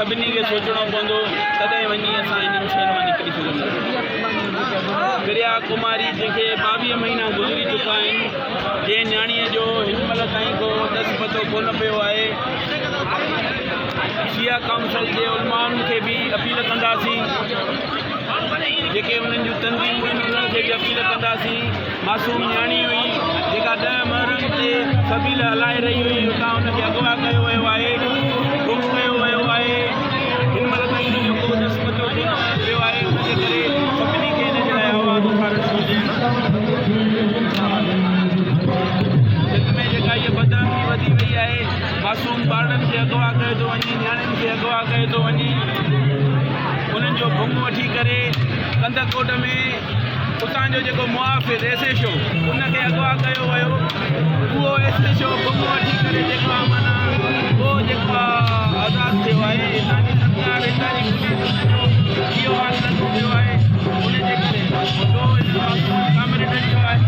सभिनी खे सोचणो पवंदो तॾहिं वञी असां इन्हनि शयुनि मां निकिरी सघंदासीं। प्रिया कुमारी जंहिंखे 22 महीना गुज़री चुका आहिनि, जंहिं न्याणीअ जो हिनमहिल ताईं को दस पतो कोन पियो आहे, शिया काउंसिल जे उलमाउनि खे बि अपील कंदासीं, जेके उन्हनि जूं तंज़ीमूं आहिनि उन्हनि खे बि अपील कंदासीं। मासूम न्याणी हुई जेका 10 महरनि ते सबील हलाए रही हुई, उतां हुनखे अगवा कयो वियो आहे, गुम कयो वियो आहे। हिनमहिल ताईं हुनजो को दस पतो कोन पियो आहे। उनजे करे सभिनी खे हिन जे लाइ आवाज़ उथारणु घुरिजे। सिंध में जेका इहा बदनामी वधी वई आहे, मासूम ॿारनि खे अगवा कयो थो वञे, न्याणियुनि खे अगवा कयो थो वञे, उन्हनि जो भुम वठी करे कंदकोट में उतां जो जेको मुआफ़िज़ एसएचओ उनखे अगवा कयो वियो। उहो एसएचओ भुम वठी करे जेको आहे माना उहो जेको आहे आज़ादु थियो आहे। हितां जी सरकार, हितां जी पुलिस इहो हाल नथो पियो आहे। उनजे करे सामने डरी वियो आहे।